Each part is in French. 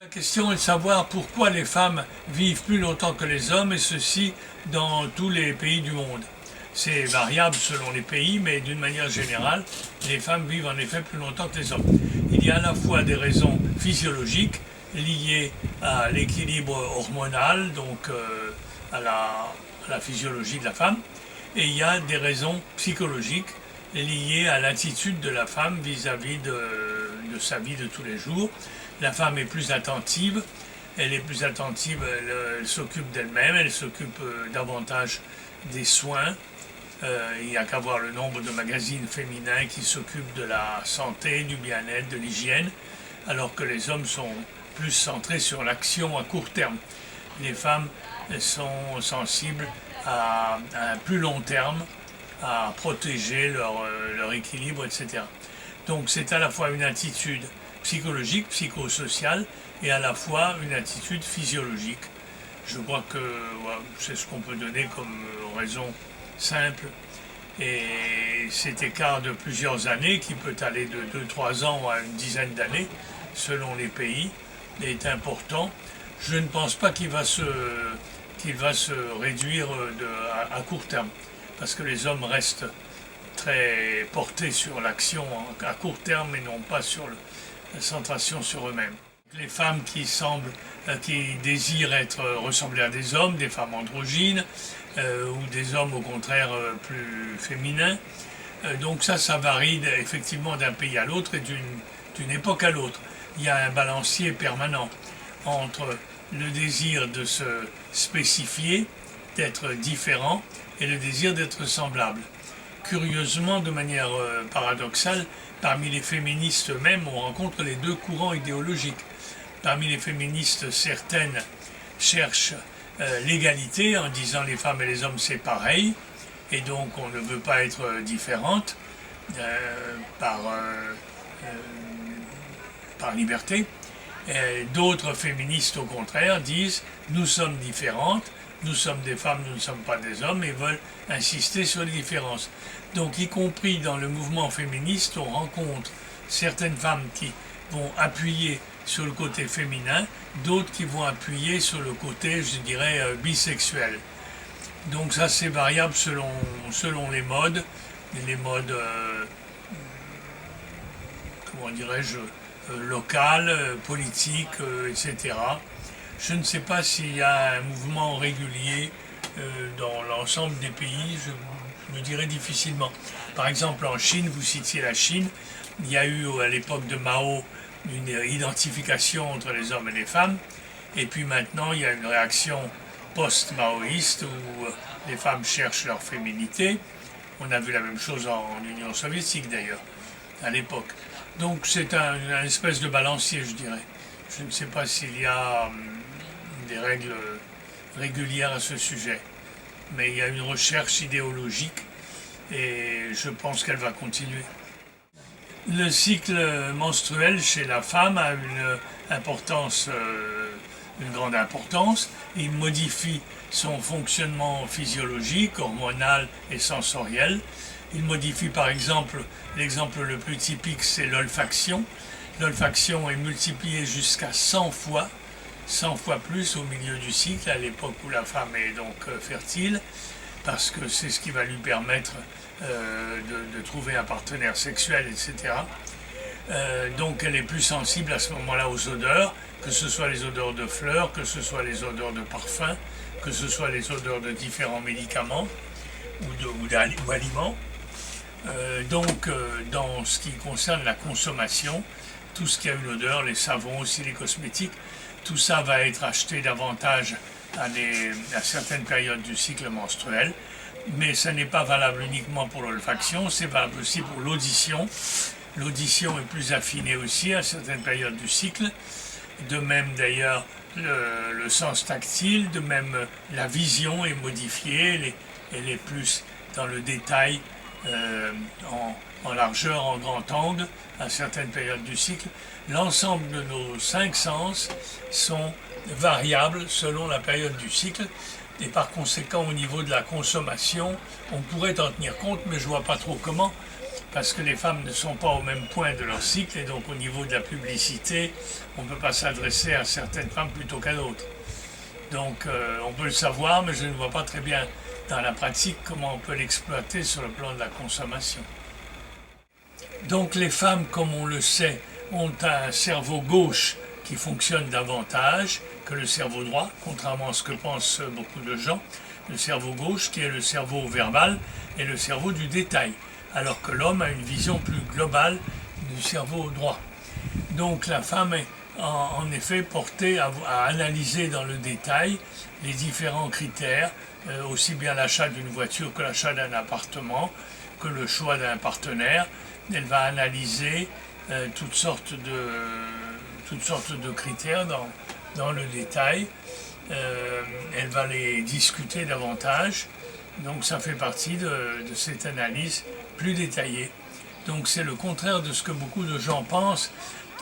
La question est de savoir pourquoi les femmes vivent plus longtemps que les hommes, et ceci dans tous les pays du monde. C'est variable selon les pays, mais d'une manière générale, les femmes vivent en effet plus longtemps que les hommes. Il y a à la fois des raisons physiologiques liées à l'équilibre hormonal, donc à la physiologie de la femme, et il y a des raisons psychologiques liées à l'attitude de la femme vis-à-vis de sa vie de tous les jours. La femme est plus attentive, elle s'occupe d'elle-même, elle s'occupe davantage des soins. Il n'y a qu'à voir le nombre de magazines féminins qui s'occupent de la santé, du bien-être, de l'hygiène, alors que les hommes sont plus centrés sur l'action à court terme. Les femmes sont sensibles à un plus long terme, à protéger leur équilibre, etc. Donc c'est à la fois une attitude psychologique, psychosociale, et à la fois une attitude physiologique. Je crois que c'est ce qu'on peut donner comme raison simple. Et cet écart de plusieurs années, qui peut aller de 2-3 ans à une dizaine d'années, selon les pays, est important. Je ne pense pas qu'il va se réduire à court terme, parce que les hommes restent très portés sur l'action à court terme et non pas sur la centration sur eux-mêmes. Les femmes qui désirent ressembler à des hommes, des femmes androgynes, ou des hommes au contraire plus féminins. Donc ça varie effectivement d'un pays à l'autre et d'une époque à l'autre. Il y a un balancier permanent entre le désir de se spécifier, d'être différent, et le désir d'être semblable. Curieusement, de manière paradoxale, parmi les féministes eux-mêmes, on rencontre les deux courants idéologiques. Parmi les féministes, certaines cherchent l'égalité en disant les femmes et les hommes c'est pareil, et donc on ne veut pas être différente par liberté. D'autres féministes au contraire disent nous sommes différentes, nous sommes des femmes, nous ne sommes pas des hommes, et veulent insister sur les différences. Donc y compris dans le mouvement féministe, on rencontre certaines femmes qui vont appuyer sur le côté féminin, d'autres qui vont appuyer sur le côté, je dirais, bisexuel. Donc ça c'est variable selon les modes, comment dirais-je, locales, politiques, etc. Je ne sais pas s'il y a un mouvement régulier dans l'ensemble des pays, je me dirais difficilement. Par exemple en Chine, vous citiez la Chine, il y a eu à l'époque de Mao une identification entre les hommes et les femmes, et puis maintenant il y a une réaction post-maoïste où les femmes cherchent leur féminité. On a vu la même chose en Union soviétique d'ailleurs, à l'époque. Donc c'est un espèce de balancier, je dirais. Je ne sais pas s'il y a des règles régulières à ce sujet, mais il y a une recherche idéologique et je pense qu'elle va continuer. Le cycle menstruel chez la femme a une grande importance. Il modifie son fonctionnement physiologique, hormonal et sensoriel. Il modifie par exemple, l'exemple le plus typique c'est l'olfaction. L'olfaction est multipliée jusqu'à 100 fois plus au milieu du cycle, à l'époque où la femme est donc fertile, parce que c'est ce qui va lui permettre de trouver un partenaire sexuel, etc. Donc elle est plus sensible à ce moment-là aux odeurs, que ce soit les odeurs de fleurs, que ce soit les odeurs de parfums, que ce soit les odeurs de différents médicaments ou aliments. Donc dans ce qui concerne la consommation, tout ce qui a une odeur, les savons aussi, les cosmétiques, tout ça va être acheté davantage à certaines périodes du cycle menstruel. Mais ça n'est pas valable uniquement pour l'olfaction, c'est valable aussi pour l'audition. L'audition est plus affinée aussi à certaines périodes du cycle. De même d'ailleurs le sens tactile, de même la vision est modifiée, elle est plus dans le détail, en largeur, en grand angle, à certaines périodes du cycle. L'ensemble de nos 5 sens sont variables selon la période du cycle. Et par conséquent, au niveau de la consommation, on pourrait en tenir compte, mais je ne vois pas trop comment, parce que les femmes ne sont pas au même point de leur cycle et donc au niveau de la publicité, on ne peut pas s'adresser à certaines femmes plutôt qu'à d'autres. Donc on peut le savoir, mais je ne vois pas très bien dans la pratique comment on peut l'exploiter sur le plan de la consommation. Donc les femmes, comme on le sait, ont un cerveau gauche qui fonctionne davantage que le cerveau droit, contrairement à ce que pensent beaucoup de gens. Le cerveau gauche qui est le cerveau verbal et le cerveau du détail, alors que l'homme a une vision plus globale du cerveau droit. Donc la femme est en effet portée à analyser dans le détail les différents critères, aussi bien l'achat d'une voiture que l'achat d'un appartement, que le choix d'un partenaire. Elle va analyser toutes sortes de critères dans le détail. Elle va les discuter davantage. Donc ça fait partie de cette analyse plus détaillée. Donc c'est le contraire de ce que beaucoup de gens pensent,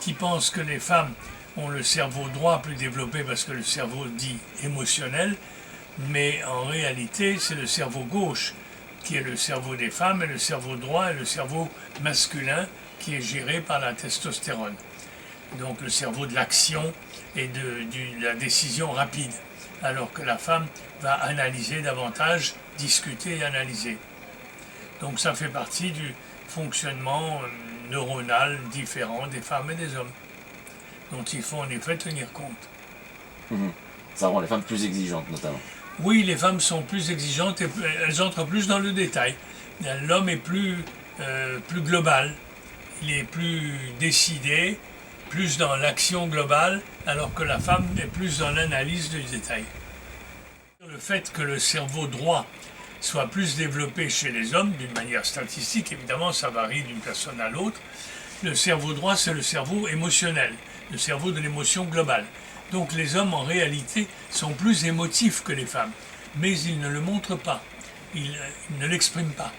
qui pensent que les femmes ont le cerveau droit plus développé parce que le cerveau dit émotionnel, mais en réalité c'est le cerveau gauche qui est le cerveau des femmes et le cerveau droit est le cerveau masculin qui est géré par la testostérone. Donc le cerveau de l'action et de la décision rapide, alors que la femme va analyser davantage, discuter et analyser. Donc ça fait partie du fonctionnement neuronal différent des femmes et des hommes, dont il faut en effet tenir compte. Ça rend les femmes plus exigeantes notamment. Oui, les femmes sont plus exigeantes et elles entrent plus dans le détail. L'homme est plus global, il est plus décidé, plus dans l'action globale, alors que la femme est plus dans l'analyse du détail. Le fait que le cerveau droit soit plus développé chez les hommes, d'une manière statistique, évidemment ça varie d'une personne à l'autre, le cerveau droit c'est le cerveau émotionnel, le cerveau de l'émotion globale. Donc les hommes en réalité sont plus émotifs que les femmes, mais ils ne le montrent pas, ils ne l'expriment pas.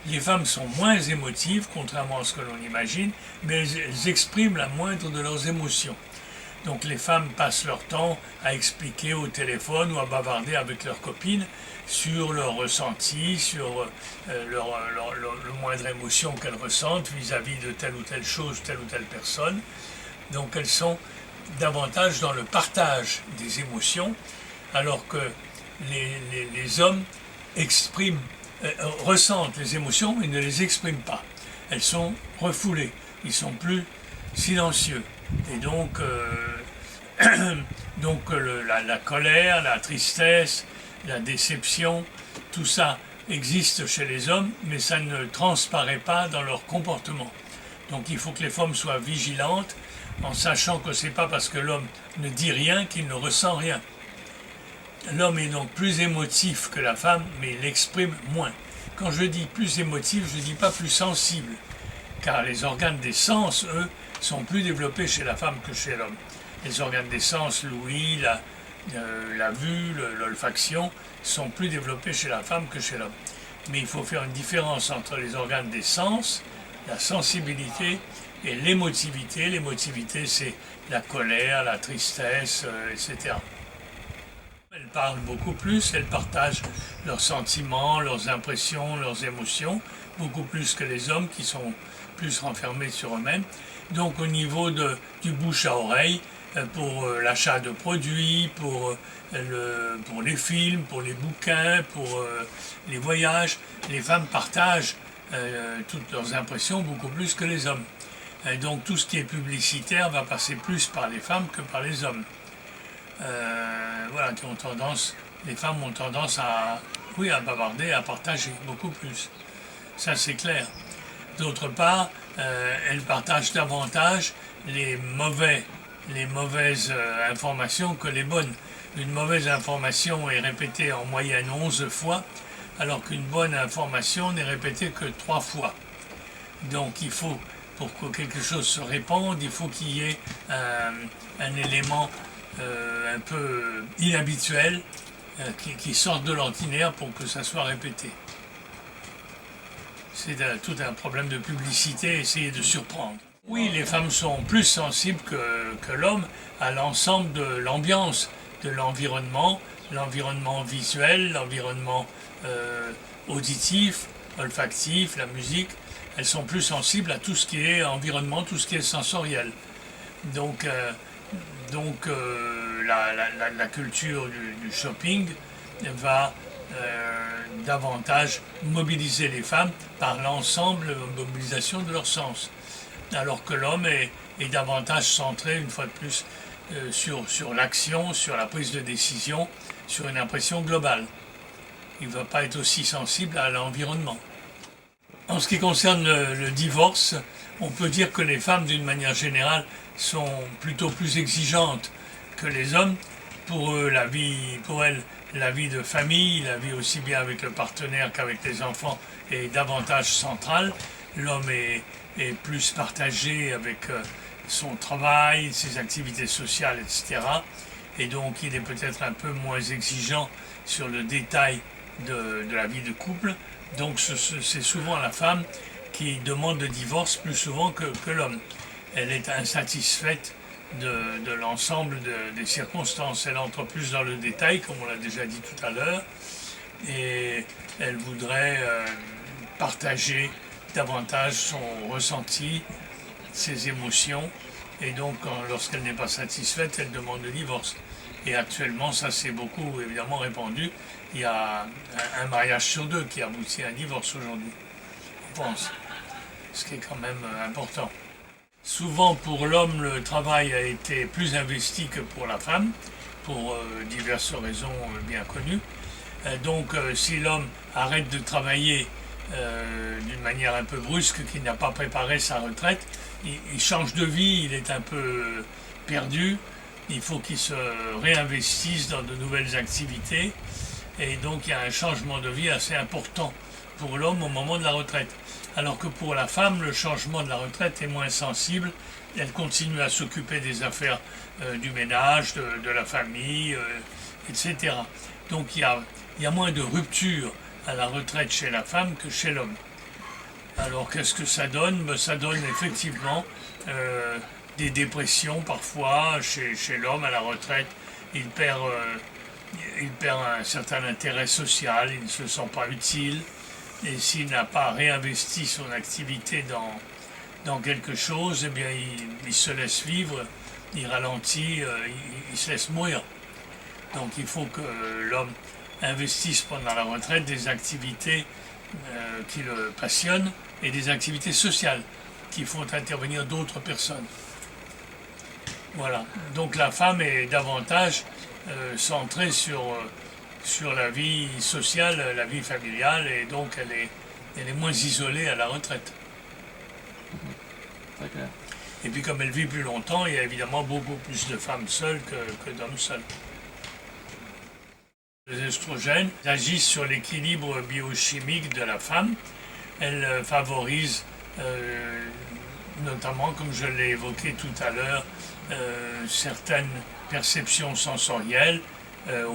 Les femmes sont moins émotives, contrairement à ce que l'on imagine, mais elles expriment la moindre de leurs émotions. Donc les femmes passent leur temps à expliquer au téléphone ou à bavarder avec leurs copines sur leurs ressentis, sur le moindre émotion qu'elles ressentent vis-à-vis de telle ou telle chose, telle ou telle personne. Donc elles sont davantage dans le partage des émotions, alors que les hommes ressentent les émotions mais ne les expriment pas. Elles sont refoulées, ils sont plus silencieux. Et donc, la colère, la tristesse, la déception, tout ça existe chez les hommes, mais ça ne transparaît pas dans leur comportement. Donc il faut que les femmes soient vigilantes, en sachant que ce n'est pas parce que l'homme ne dit rien qu'il ne ressent rien. L'homme est donc plus émotif que la femme, mais il l'exprime moins. Quand je dis plus émotif, je ne dis pas plus sensible, car les organes des sens, eux, sont plus développés chez la femme que chez l'homme. Les organes des sens, l'ouïe, la vue, l'olfaction, sont plus développés chez la femme que chez l'homme. Mais il faut faire une différence entre les organes des sens, la sensibilité et l'émotivité. L'émotivité, c'est la colère, la tristesse, etc. Elles parlent beaucoup plus, elles partagent leurs sentiments, leurs impressions, leurs émotions, beaucoup plus que les hommes qui sont plus renfermés sur eux-mêmes. Donc au niveau du bouche à oreille, pour l'achat de produits, pour les films, pour les bouquins, pour les voyages, les femmes partagent toutes leurs impressions beaucoup plus que les hommes. Et donc tout ce qui est publicitaire va passer plus par les femmes que par les hommes. Voilà, les femmes ont tendance à bavarder, à partager beaucoup plus. Ça c'est clair. D'autre part, elles partagent davantage les mauvaises informations que les bonnes. Une mauvaise information est répétée en moyenne 11 fois, alors qu'une bonne information n'est répétée que 3 fois. Donc il faut, pour que quelque chose se répande, il faut qu'il y ait un élément un peu inhabituel qui sorte de l'ordinaire pour que ça soit répété. C'est tout un problème de publicité, essayer de surprendre. Oui, les femmes sont plus sensibles que l'homme à l'ensemble de l'ambiance, de l'environnement visuel, l'environnement auditif, olfactif, la musique. elles sont plus sensibles à tout ce qui est environnement, tout ce qui est sensoriel. Donc, la culture du shopping va davantage mobiliser les femmes par l'ensemble mobilisation de leurs sens. Alors que l'homme est davantage centré, une fois de plus, sur l'action, sur la prise de décision, sur une impression globale. Il ne va pas être aussi sensible à l'environnement. En ce qui concerne le divorce, on peut dire que les femmes, d'une manière générale, sont plutôt plus exigeantes que les hommes. Pour elles, la vie de famille, la vie aussi bien avec le partenaire qu'avec les enfants est davantage centrale. L'homme est plus partagé avec son travail, ses activités sociales, etc. Et donc il est peut-être un peu moins exigeant sur le détail de la vie de couple. Donc c'est souvent la femme qui demande le divorce plus souvent que l'homme. Elle est insatisfaite de l'ensemble des circonstances. Elle entre plus dans le détail, comme on l'a déjà dit tout à l'heure, et elle voudrait partager davantage son ressenti, ses émotions, et donc lorsqu'elle n'est pas satisfaite, elle demande le divorce. Et actuellement, ça s'est beaucoup évidemment répandu. Il y a un mariage sur deux qui aboutit à un divorce aujourd'hui, je pense, ce qui est quand même important. Souvent pour l'homme, le travail a été plus investi que pour la femme, pour diverses raisons bien connues. Donc si l'homme arrête de travailler d'une manière un peu brusque, qu'il n'a pas préparé sa retraite, il change de vie, il est un peu perdu, il faut qu'il se réinvestisse dans de nouvelles activités, et donc il y a un changement de vie assez important pour l'homme au moment de la retraite. Alors que pour la femme, le changement de la retraite est moins sensible, elle continue à s'occuper des affaires du ménage, de la famille, etc. Donc il y a moins de rupture à la retraite chez la femme que chez l'homme. Alors qu'est-ce que ça donne? Ça donne effectivement des dépressions parfois chez l'homme à la retraite. Il perd un certain intérêt social, il ne se sent pas utile, et s'il n'a pas réinvesti son activité dans quelque chose, eh bien il se laisse vivre, il ralentit, il se laisse mourir. Donc il faut que l'homme investisse pendant la retraite des activités qui le passionnent et des activités sociales qui font intervenir d'autres personnes. Voilà. Donc la femme est davantage centrée sur la vie sociale, la vie familiale, et donc elle est moins isolée à la retraite. Très clair. Et puis comme elle vit plus longtemps, il y a évidemment beaucoup plus de femmes seules que d'hommes seuls. Les œstrogènes agissent sur l'équilibre biochimique de la femme. Elles favorisent notamment, comme je l'ai évoqué tout à l'heure, certaines perceptions sensorielles,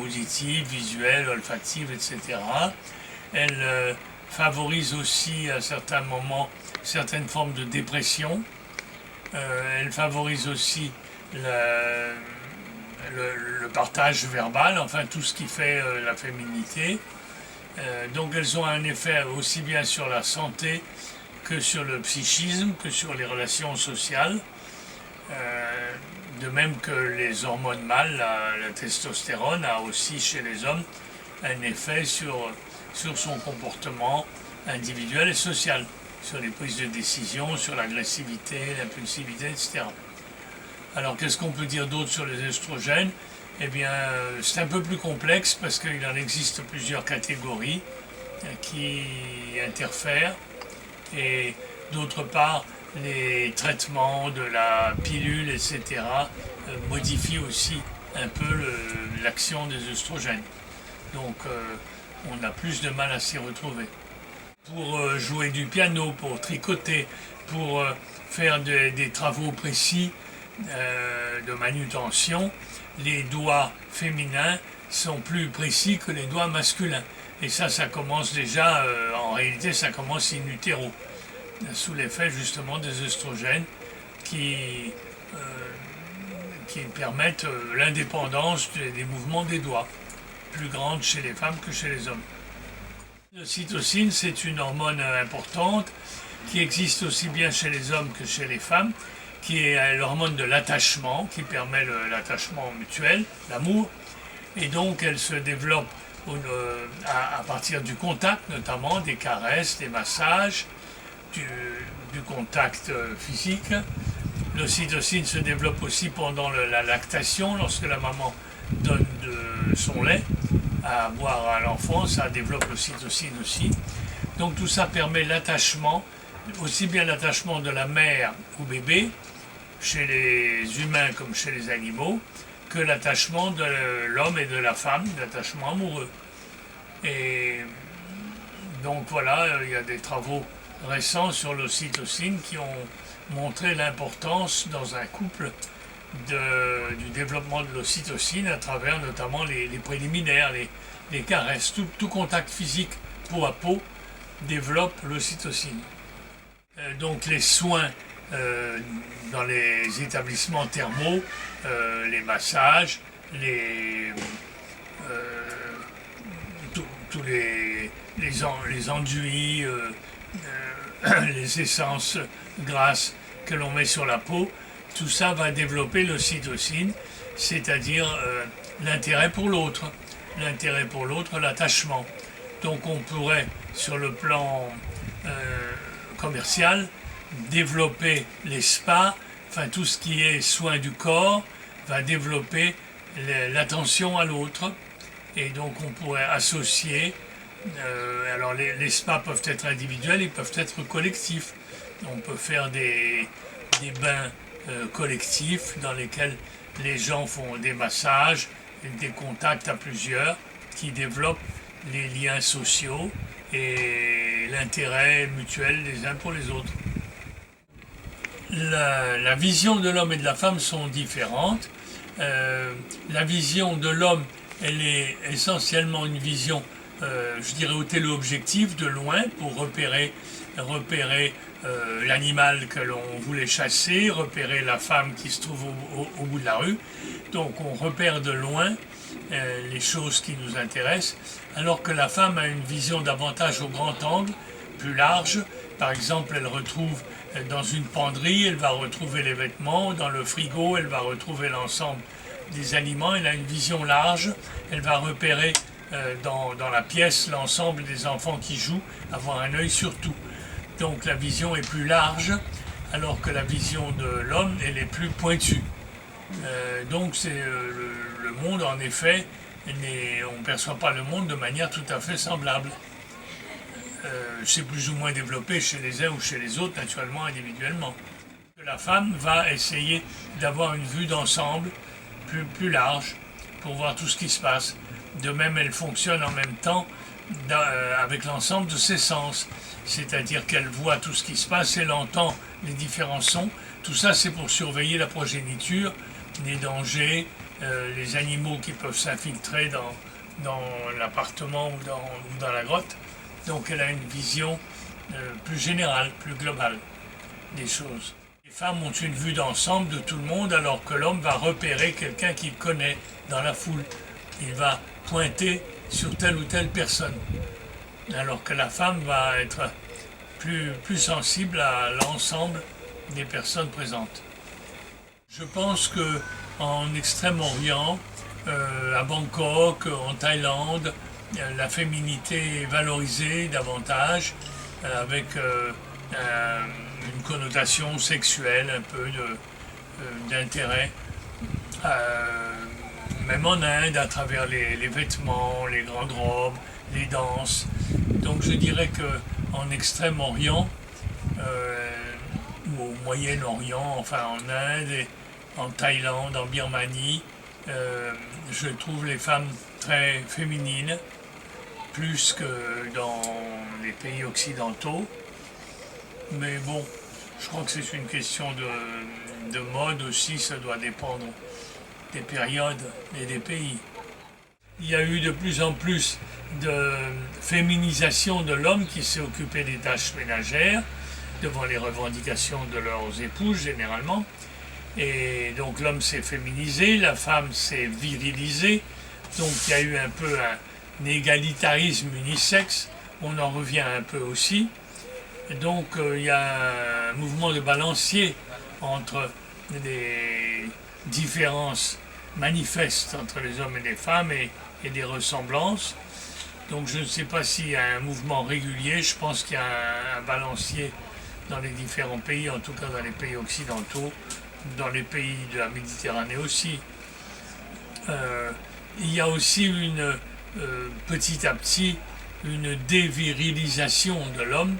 auditives, visuelles, olfactives, etc. Elles favorisent aussi à certains moments certaines formes de dépression. Elles favorisent aussi le partage verbal, enfin tout ce qui fait la féminité. Donc elles ont un effet aussi bien sur la santé que sur le psychisme, que sur les relations sociales. De même que les hormones mâles, la testostérone a aussi chez les hommes un effet sur son comportement individuel et social, sur les prises de décision, sur l'agressivité, l'impulsivité, etc. Alors qu'est-ce qu'on peut dire d'autre sur les œstrogènes? Eh bien, c'est un peu plus complexe parce qu'il en existe plusieurs catégories qui interfèrent, et d'autre part, les traitements de la pilule, etc., modifient aussi un peu l'action des œstrogènes. Donc, on a plus de mal à s'y retrouver. Pour jouer du piano, pour tricoter, pour faire des travaux précis de manutention, les doigts féminins sont plus précis que les doigts masculins. Et ça commence déjà, en réalité, ça commence in utero, sous l'effet justement des œstrogènes qui permettent l'indépendance des mouvements des doigts, plus grande chez les femmes que chez les hommes. L'ocytocine, c'est une hormone importante qui existe aussi bien chez les hommes que chez les femmes, qui est l'hormone de l'attachement, qui permet l'attachement mutuel, l'amour. Et donc elle se développe à partir du contact, notamment des caresses, des massages, du contact physique. L'ocytocine se développe aussi pendant la lactation, lorsque la maman donne de son lait à boire à l'enfant, ça développe l'ocytocine aussi. Donc tout ça permet l'attachement, aussi bien l'attachement de la mère au bébé, chez les humains comme chez les animaux, que l'attachement de l'homme et de la femme, l'attachement amoureux. Et donc voilà, il y a des travaux récents sur l'ocytocine qui ont montré l'importance dans un couple du développement de l'ocytocine à travers notamment les préliminaires, les caresses, tout contact physique peau à peau développe l'ocytocine. Donc les soins dans les établissements thermaux, les massages, tous les enduits, les essences grasses que l'on met sur la peau, tout ça va développer l'ocytocine, c'est-à-dire l'intérêt pour l'autre, l'attachement. Donc on pourrait, sur le plan commercial, développer les spas, enfin tout ce qui est soin du corps, va développer l'attention à l'autre. Et donc on pourrait associer, alors les spas peuvent être individuels, ils peuvent être collectifs. On peut faire des bains collectifs dans lesquels les gens font des massages, des contacts à plusieurs qui développent les liens sociaux et l'intérêt mutuel des uns pour les autres. La vision de l'homme et de la femme sont différentes. La vision de l'homme, elle est essentiellement une vision, je dirais, au téléobjectif, de loin, pour repérer l'animal que l'on voulait chasser, repérer la femme qui se trouve au bout de la rue. Donc on repère de loin les choses qui nous intéressent, alors que la femme a une vision davantage au grand angle, plus large. Par exemple, elle retrouve dans une penderie, elle va retrouver les vêtements, dans le frigo, elle va retrouver l'ensemble des aliments. Elle a une vision large, elle va repérer dans la pièce l'ensemble des enfants qui jouent, avoir un œil sur tout. Donc la vision est plus large, alors que la vision de l'homme, elle est plus pointue. Donc c'est le monde, en effet, on ne perçoit pas le monde de manière tout à fait semblable. C'est plus ou moins développé chez les uns ou chez les autres, naturellement, individuellement. La femme va essayer d'avoir une vue d'ensemble plus large pour voir tout ce qui se passe. De même, elle fonctionne en même temps avec l'ensemble de ses sens. C'est-à-dire qu'elle voit tout ce qui se passe, elle entend les différents sons. Tout ça, c'est pour surveiller la progéniture, les dangers, les animaux qui peuvent s'infiltrer dans l'appartement ou dans la grotte. Donc elle a une vision plus générale, plus globale des choses. Les femmes ont une vue d'ensemble de tout le monde, alors que l'homme va repérer quelqu'un qu'il connaît dans la foule. Il va pointer sur telle ou telle personne, alors que la femme va être plus sensible à l'ensemble des personnes présentes. Je pense qu'en Extrême-Orient, à Bangkok, en Thaïlande, la féminité est valorisée davantage, avec une connotation sexuelle, un peu d'intérêt. Même en Inde, à travers les vêtements, les grandes robes, les danses. Donc je dirais qu'en Extrême-Orient, ou au Moyen-Orient, enfin en Inde, et en Thaïlande, en Birmanie, je trouve les femmes très féminines, plus que dans les pays occidentaux. Mais bon, je crois que c'est une question de mode aussi, ça doit dépendre des périodes et des pays. Il y a eu de plus en plus de féminisation de l'homme qui s'est occupé des tâches ménagères, devant les revendications de leurs épouses généralement. Et donc l'homme s'est féminisé, la femme s'est virilisée. Donc il y a eu un peu un égalitarisme unisexe, on en revient un peu aussi. Et donc il y a un mouvement de balancier entre des différences manifestes entre les hommes et les femmes et des ressemblances. Donc je ne sais pas s'il y a un mouvement régulier, je pense qu'il y a un balancier dans les différents pays, en tout cas dans les pays occidentaux, dans les pays de la Méditerranée aussi. Il y a aussi petit à petit une dévirilisation de l'homme,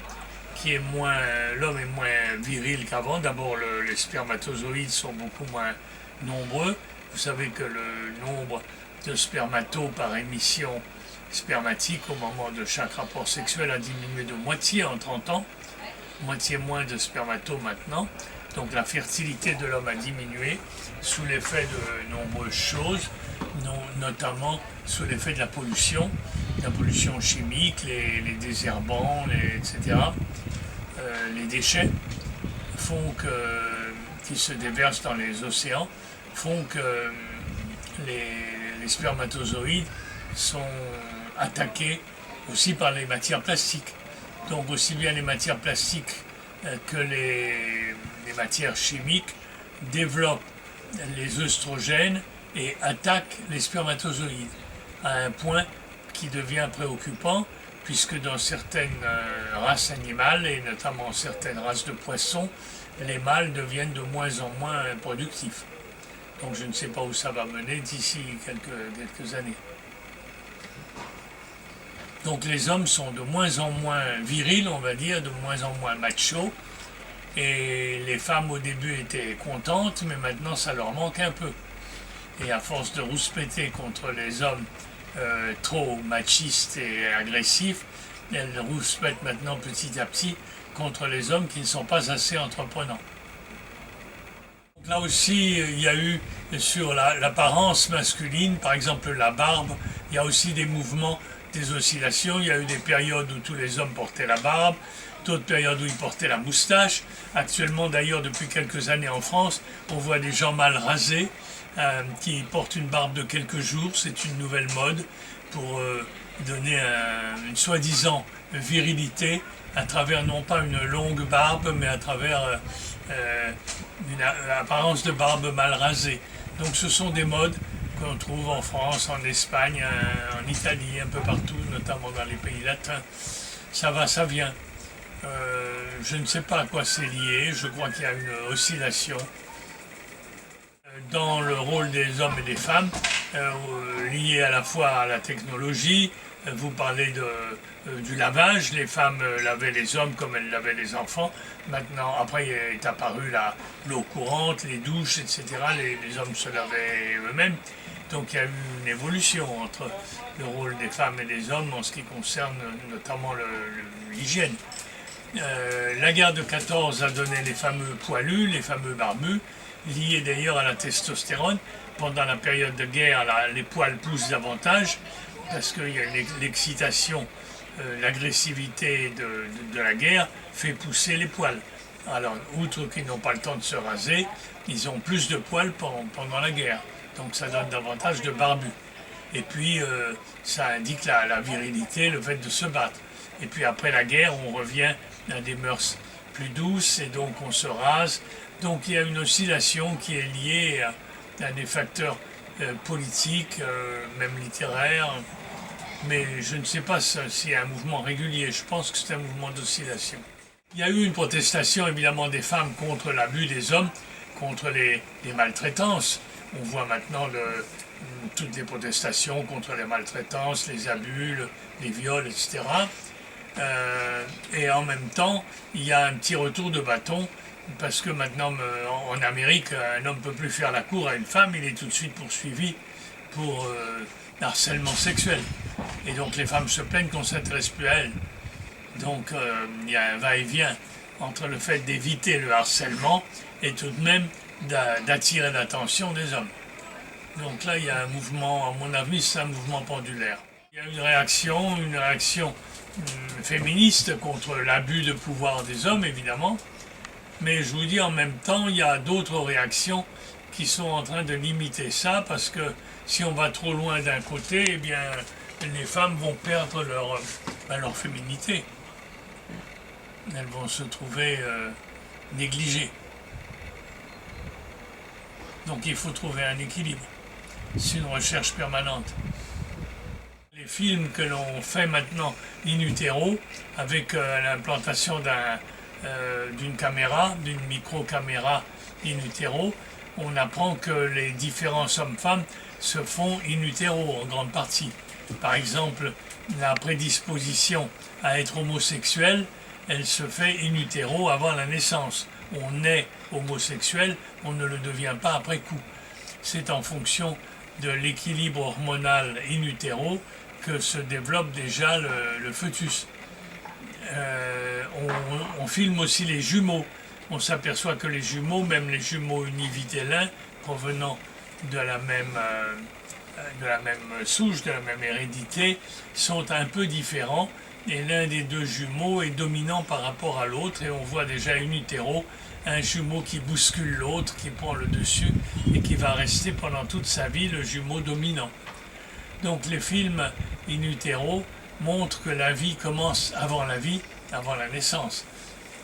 l'homme est moins viril qu'avant. D'abord, les spermatozoïdes sont beaucoup moins nombreux. Vous savez que le nombre de spermatos par émission spermatique au moment de chaque rapport sexuel a diminué de moitié en 30 ans, moitié moins de spermatos maintenant. Donc la fertilité de l'homme a diminué sous l'effet de nombreuses choses, notamment sous l'effet de la pollution chimique, les désherbants, etc. Les déchets qui se déversent dans les océans font que les spermatozoïdes sont attaqués aussi par les matières plastiques. Donc aussi bien les matières plastiques que les matières chimiques développent les œstrogènes et attaquent les spermatozoïdes à un point qui devient préoccupant, puisque dans certaines races animales, et notamment certaines races de poissons, les mâles deviennent de moins en moins productifs. Donc je ne sais pas où ça va mener d'ici quelques années. Donc les hommes sont de moins en moins virils, on va dire, de moins en moins machos, et les femmes au début étaient contentes, mais maintenant ça leur manque un peu. Et à force de rouspéter contre les hommes trop machistes et agressifs, elles rouspètent maintenant petit à petit contre les hommes qui ne sont pas assez entreprenants. Donc là aussi, il y a eu sur l'apparence masculine, par exemple la barbe, il y a aussi des mouvements, des oscillations. Il y a eu des périodes où tous les hommes portaient la barbe, d'autres périodes où ils portaient la moustache. Actuellement, d'ailleurs, depuis quelques années en France, on voit des gens mal rasés qui portent une barbe de quelques jours. C'est une nouvelle mode pour donner une soi-disant virilité à travers non pas une longue barbe, mais à travers une apparence de barbe mal rasée. Donc ce sont des modes qu'on trouve en France, en Espagne, en Italie, un peu partout, notamment dans les pays latins. Ça va, ça vient. Je ne sais pas à quoi c'est lié, je crois qu'il y a une oscillation dans le rôle des hommes et des femmes, lié à la fois à la technologie. Vous parlez du lavage, les femmes lavaient les hommes comme elles lavaient les enfants. Maintenant, après est apparue l'eau courante, les douches, etc. Les hommes se lavaient eux-mêmes. Donc il y a eu une évolution entre le rôle des femmes et des hommes en ce qui concerne notamment l'hygiène. La guerre de 14 a donné les fameux poilus, les fameux barbus, liés d'ailleurs à la testostérone. Pendant la période de guerre, les poils poussent davantage parce qu'il y a l'excitation, l'agressivité de la guerre fait pousser les poils. Alors, outre qu'ils n'ont pas le temps de se raser, ils ont plus de poils pendant la guerre. Donc ça donne davantage de barbus. Et puis, ça indique la virilité, le fait de se battre. Et puis après la guerre, on revient à des mœurs plus douces et donc on se rase. Donc il y a une oscillation qui est liée à des facteurs politiques, même littéraires. Mais je ne sais pas s'il y a un mouvement régulier. Je pense que c'est un mouvement d'oscillation. Il y a eu une protestation évidemment des femmes contre l'abus des hommes, contre les maltraitances. On voit maintenant toutes les protestations contre les maltraitances, les abus, les viols, etc. Et en même temps, il y a un petit retour de bâton, parce que maintenant, en Amérique, un homme ne peut plus faire la cour à une femme, il est tout de suite poursuivi pour harcèlement sexuel. Et donc les femmes se plaignent qu'on ne s'intéresse plus à elles. Donc il y a un va-et-vient entre le fait d'éviter le harcèlement et tout de même d'attirer l'attention des hommes. Donc là, il y a un mouvement, à mon avis, c'est un mouvement pendulaire. Il y a une réaction féministe contre l'abus de pouvoir des hommes, évidemment. Mais je vous dis, en même temps, il y a d'autres réactions qui sont en train de limiter ça, parce que si on va trop loin d'un côté, eh bien, les femmes vont perdre leur féminité. elles vont se trouver négligées. Donc il faut trouver un équilibre. C'est une recherche permanente. Les films que l'on fait maintenant in utero, avec l'implantation d'une caméra, d'une micro-caméra in utero, on apprend que les différents hommes-femmes se font in utero en grande partie. Par exemple, la prédisposition à être homosexuel, elle se fait in utero avant la naissance. On est homosexuel, on ne le devient pas après coup. C'est en fonction de l'équilibre hormonal in utero que se développe déjà le fœtus. On filme aussi les jumeaux. On s'aperçoit que les jumeaux, même les jumeaux univitellins, provenant de la même souche, de la même hérédité, sont un peu différents. Et l'un des deux jumeaux est dominant par rapport à l'autre. Et on voit déjà in utero un jumeau qui bouscule l'autre, qui prend le dessus et qui va rester pendant toute sa vie le jumeau dominant. Donc les films in utero montrent que la vie commence avant la vie, avant la naissance,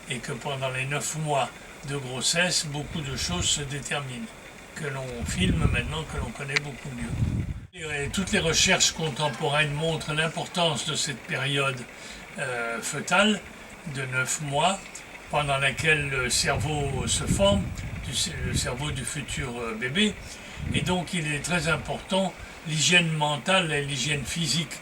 et que pendant les 9 mois de grossesse, beaucoup de choses se déterminent, que l'on filme maintenant, que l'on connaît beaucoup mieux. Et toutes les recherches contemporaines montrent l'importance de cette période fœtale de 9 mois, pendant laquelle le cerveau se forme, le cerveau du futur bébé, et donc il est très important. L'hygiène mentale et l'hygiène physique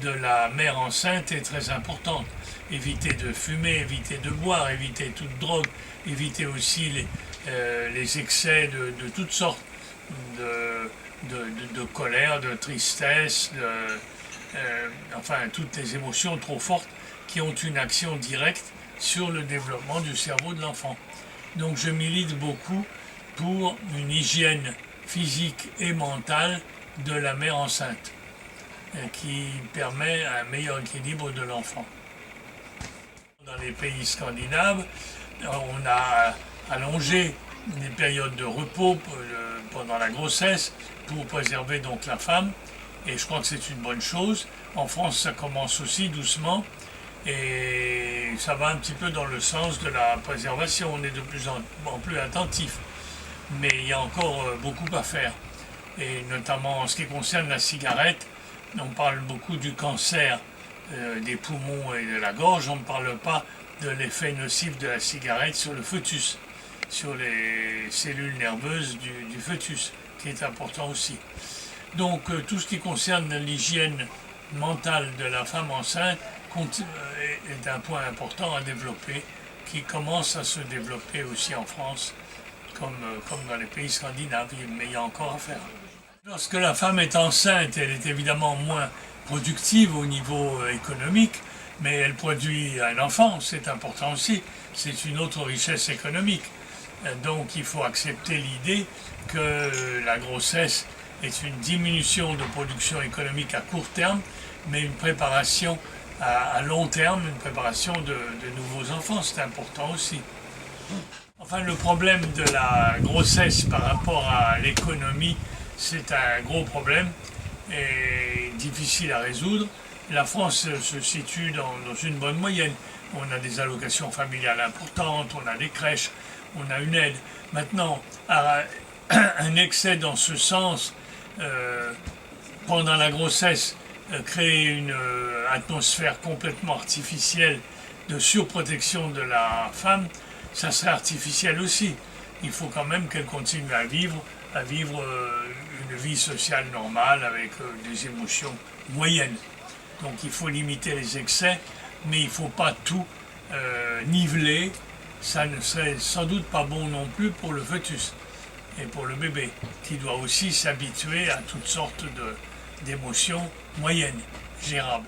de la mère enceinte est très importante. Éviter de fumer, éviter de boire, éviter toute drogue, éviter aussi les excès de toutes sortes, de colère, de tristesse, enfin toutes les émotions trop fortes qui ont une action directe sur le développement du cerveau de l'enfant. Donc je milite beaucoup pour une hygiène physique et mentale de la mère enceinte, qui permet un meilleur équilibre de l'enfant. Dans les pays scandinaves, on a allongé les périodes de repos pendant la grossesse pour préserver donc la femme, et je crois que c'est une bonne chose. En France, ça commence aussi doucement, et ça va un petit peu dans le sens de la préservation. On est de plus en plus attentif, mais il y a encore beaucoup à faire. Et notamment en ce qui concerne la cigarette, on parle beaucoup du cancer des poumons et de la gorge, on ne parle pas de l'effet nocif de la cigarette sur le fœtus, sur les cellules nerveuses du fœtus, qui est important aussi. Donc tout ce qui concerne l'hygiène mentale de la femme enceinte est un point important à développer, qui commence à se développer aussi en France, comme dans les pays scandinaves, mais il y a encore à faire. Lorsque la femme est enceinte, elle est évidemment moins productive au niveau économique, mais elle produit un enfant, c'est important aussi, c'est une autre richesse économique. Donc il faut accepter l'idée que la grossesse est une diminution de production économique à court terme, mais une préparation à long terme, une préparation de nouveaux enfants, c'est important aussi. Enfin, le problème de la grossesse par rapport à l'économie, c'est un gros problème et difficile à résoudre. La France se situe dans une bonne moyenne. On a des allocations familiales importantes, on a des crèches, on a une aide. Maintenant, un excès dans ce sens, pendant la grossesse, créer une atmosphère complètement artificielle de surprotection de la femme, ça serait artificiel aussi. Il faut quand même qu'elle continue à vivre une vie sociale normale avec des émotions moyennes. Donc il faut limiter les excès, mais il ne faut pas tout niveler. Ça ne serait sans doute pas bon non plus pour le fœtus et pour le bébé, qui doit aussi s'habituer à toutes sortes d'émotions moyennes, gérables.